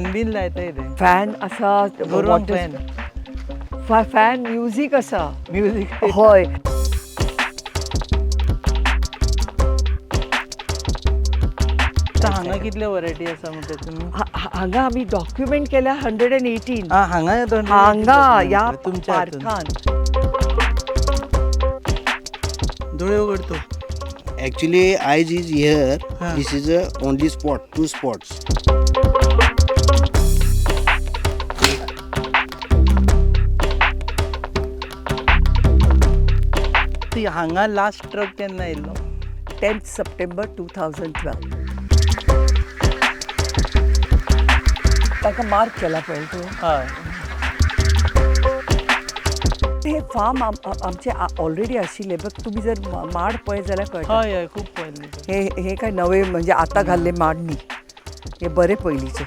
Fan bin लायता इथे fan असा गरम फॅन फॅन म्युझिक असा म्युझिक होय. हांगा कितले वरायटी आसा म्हणटा तुमी हांगा आमी डॉक्युमेंट केल्या 118. हांगा हांगा या तुमच्या हातून पार्कान दोळे उगडतो Actually, eyes is here. Huh. This is a only spot, 2 spots. ती हांगा लास्ट ट्रक केन्ना येयल्लो 10th September 2012. ताका मार्क केला पळय तूं. हय हे फार्म आमचे ऑलरेडी आशिल्ले बट तुम्ही जर माड पळय जाल्यार कळटा. हय हय खूब पयलीं हे काय नवे म्हणजे आता घाल्ले माड न्ही, हे बरे पयलींचे.